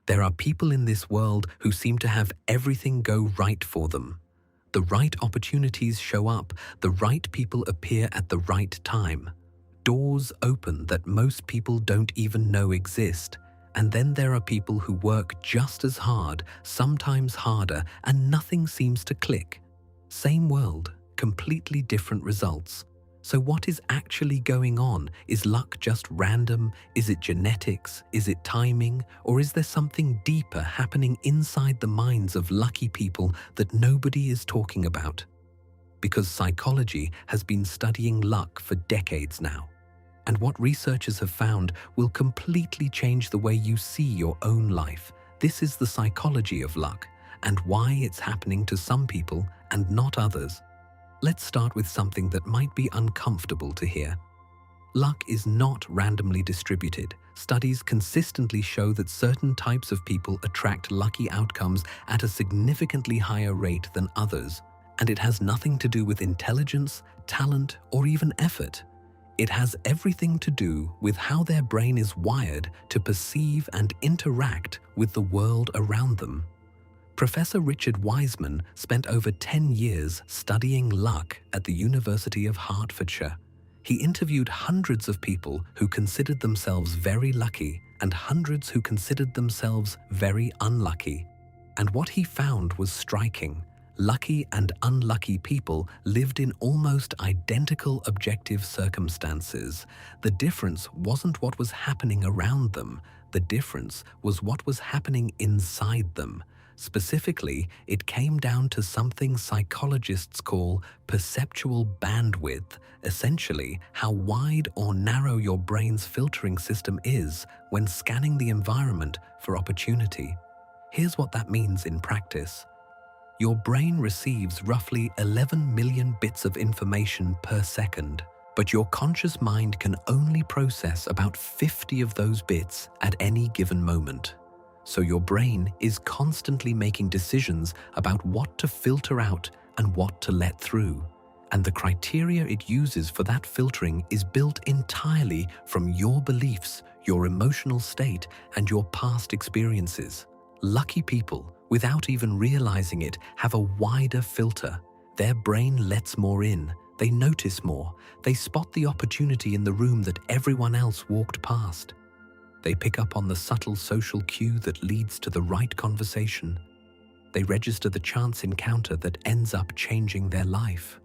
There are people in this world who seem to have everything go right for them. The right opportunities show up, the right people appear at the right time. Doors open that most people don't even know exist. And then there are people who work just as hard, sometimes harder, and nothing seems to click. Same world, completely different results. So what is actually going on? Is luck just random? Is it genetics? Is it timing? Or is there something deeper happening inside the minds of lucky people that nobody is talking about? Because psychology has been studying luck for decades now. And what researchers have found will completely change the way you see your own life. This is the psychology of luck and why it's happening to some people and not others. Let's start with something that might be uncomfortable to hear. Luck is not randomly distributed. Studies consistently show that certain types of people attract lucky outcomes at a significantly higher rate than others. And it has nothing to do with intelligence, talent, or even effort. It has everything to do with how their brain is wired to perceive and interact with the world around them. Professor Richard Wiseman spent over 10 years studying luck at the University of Hertfordshire. He interviewed hundreds of people who considered themselves very lucky and hundreds who considered themselves very unlucky. And what he found was striking. Lucky and unlucky people lived in almost identical objective circumstances. The difference wasn't what was happening around them. The difference was what was happening inside them. Specifically, it came down to something psychologists call perceptual bandwidth, essentially how wide or narrow your brain's filtering system is when scanning the environment for opportunity. Here's what that means in practice. Your brain receives roughly 11 million bits of information per second, but your conscious mind can only process about 50 of those bits at any given moment. So your brain is constantly making decisions about what to filter out and what to let through. And the criteria it uses for that filtering is built entirely from your beliefs, your emotional state, and your past experiences. Lucky people, without even realizing it, have a wider filter. Their brain lets more in. They notice more. They spot the opportunity in the room that everyone else walked past. They pick up on the subtle social cue that leads to the right conversation. They register the chance encounter that ends up changing their life.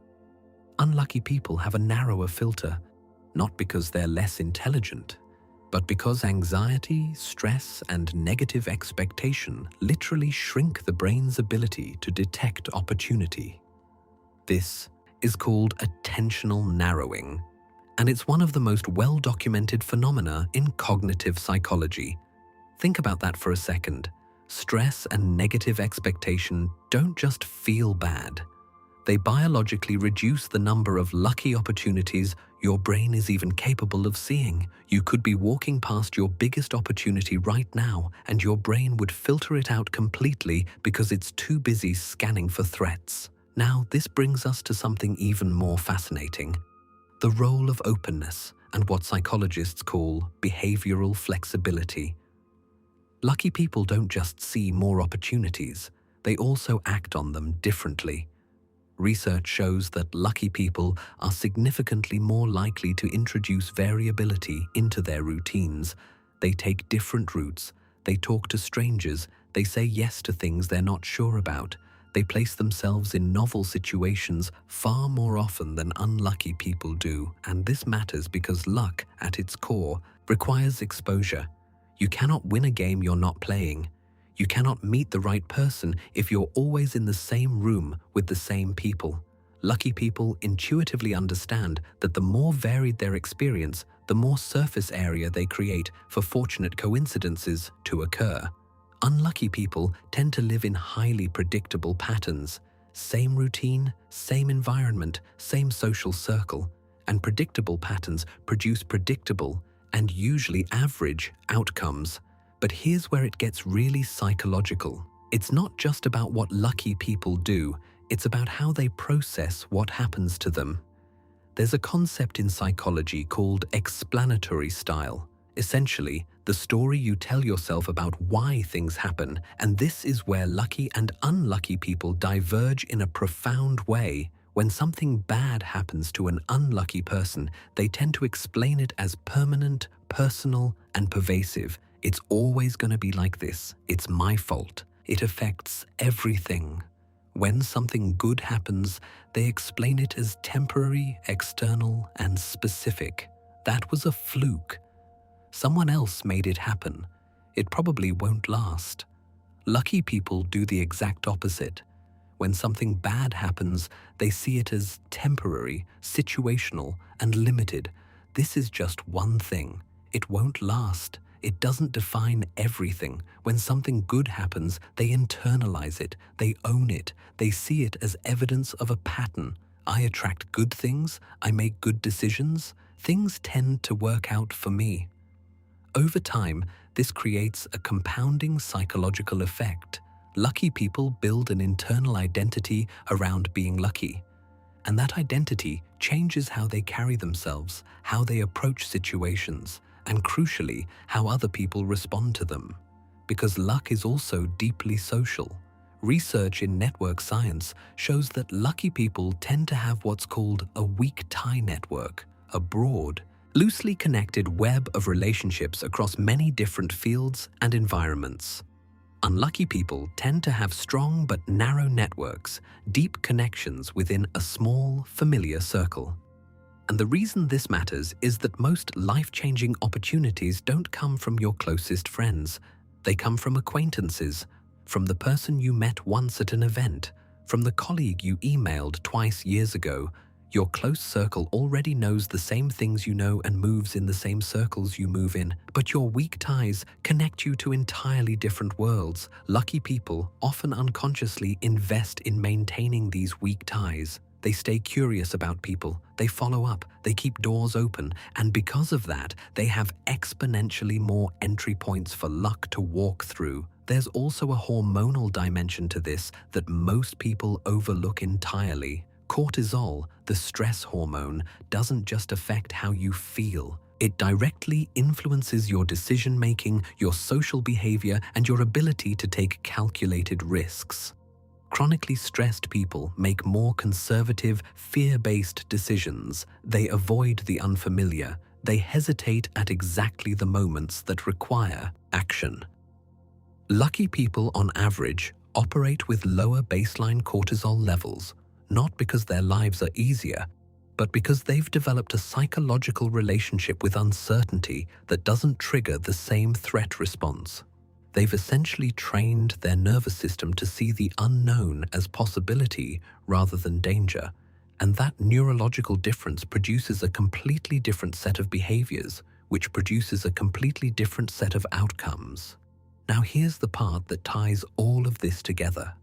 Unlucky people have a narrower filter, not because they're less intelligent, but because anxiety, stress, and negative expectation literally shrink the brain's ability to detect opportunity. This is called attentional narrowing, and it's one of the most well-documented phenomena in cognitive psychology. Think about that for a second. Stress and negative expectation don't just feel bad. They biologically reduce the number of lucky opportunities your brain is even capable of seeing. You could be walking past your biggest opportunity right now, and your brain would filter it out completely because it's too busy scanning for threats. Now, this brings us to something even more fascinating: the role of openness and what psychologists call behavioral flexibility. Lucky people don't just see more opportunities, they also act on them differently. Research shows that lucky people are significantly more likely to introduce variability into their routines. They take different routes, they talk to strangers, they say yes to things they're not sure about. They place themselves in novel situations far more often than unlucky people do, and this matters because luck, at its core, requires exposure. You cannot win a game you're not playing. You cannot meet the right person if you're always in the same room with the same people. Lucky people intuitively understand that the more varied their experience, the more surface area they create for fortunate coincidences to occur. Unlucky people tend to live in highly predictable patterns. Same routine, same environment, same social circle. And predictable patterns produce predictable and usually average outcomes. But here's where it gets really psychological. It's not just about what lucky people do, it's about how they process what happens to them. There's a concept in psychology called explanatory style. Essentially, the story you tell yourself about why things happen, and this is where lucky and unlucky people diverge in a profound way. When something bad happens to an unlucky person, they tend to explain it as permanent, personal, and pervasive. It's always going to be like this. It's my fault. It affects everything. When something good happens, they explain it as temporary, external, and specific. That was a fluke. Someone else made it happen. It probably won't last. Lucky people do the exact opposite. When something bad happens, they see it as temporary, situational, and limited. This is just one thing. It won't last. It doesn't define everything. When something good happens, they internalize it. They own it. They see it as evidence of a pattern. I attract good things. I make good decisions. Things tend to work out for me. Over time, this creates a compounding psychological effect. Lucky people build an internal identity around being lucky. And that identity changes how they carry themselves, how they approach situations, and crucially, how other people respond to them. Because luck is also deeply social. Research in network science shows that lucky people tend to have what's called a weak tie network, a broad, loosely connected web of relationships across many different fields and environments. Unlucky people tend to have strong but narrow networks, deep connections within a small, familiar circle. And the reason this matters is that most life-changing opportunities don't come from your closest friends. They come from acquaintances, from the person you met once at an event, from the colleague you emailed twice years ago. Your close circle already knows the same things you know and moves in the same circles you move in, but your weak ties connect you to entirely different worlds. Lucky people often unconsciously invest in maintaining these weak ties. They stay curious about people, they follow up, they keep doors open, and because of that, they have exponentially more entry points for luck to walk through. There's also a hormonal dimension to this that most people overlook entirely. Cortisol, the stress hormone, doesn't just affect how you feel. It directly influences your decision-making, your social behavior, and your ability to take calculated risks. Chronically stressed people make more conservative, fear-based decisions. They avoid the unfamiliar. They hesitate at exactly the moments that require action. Lucky people, on average, operate with lower baseline cortisol levels, not because their lives are easier, but because they've developed a psychological relationship with uncertainty that doesn't trigger the same threat response. They've essentially trained their nervous system to see the unknown as possibility rather than danger, and that neurological difference produces a completely different set of behaviors, which produces a completely different set of outcomes. Now here's the part that ties all of this together.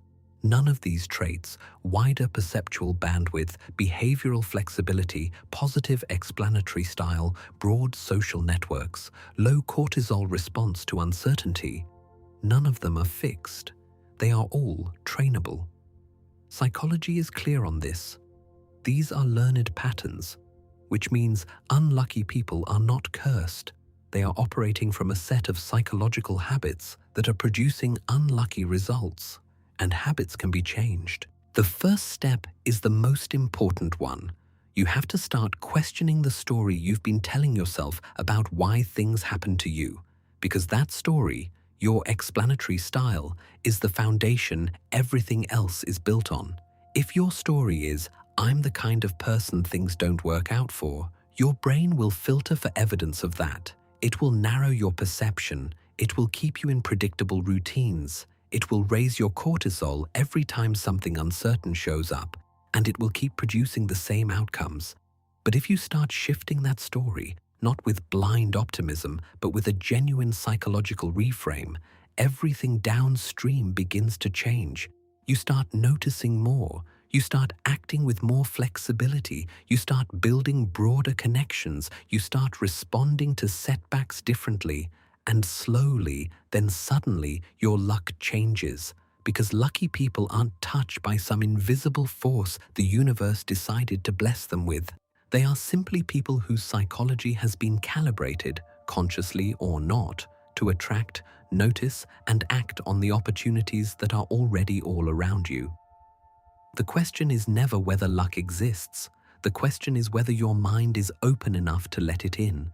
None of these traits, wider perceptual bandwidth, behavioral flexibility, positive explanatory style, broad social networks, low cortisol response to uncertainty, none of them are fixed. They are all trainable. Psychology is clear on this. These are learned patterns, which means unlucky people are not cursed. They are operating from a set of psychological habits that are producing unlucky results. And habits can be changed. The first step is the most important one. You have to start questioning the story you've been telling yourself about why things happen to you, because that story, your explanatory style, is the foundation everything else is built on. If your story is, "I'm the kind of person things don't work out for," your brain will filter for evidence of that. It will narrow your perception. It will keep you in predictable routines. It will raise your cortisol every time something uncertain shows up, and it will keep producing the same outcomes. But if you start shifting that story, not with blind optimism, but with a genuine psychological reframe, everything downstream begins to change. You start noticing more. You start acting with more flexibility. You start building broader connections. You start responding to setbacks differently. And slowly, then suddenly, your luck changes, because lucky people aren't touched by some invisible force the universe decided to bless them with. They are simply people whose psychology has been calibrated, consciously or not, to attract, notice, and act on the opportunities that are already all around you. The question is never whether luck exists. The question is whether your mind is open enough to let it in.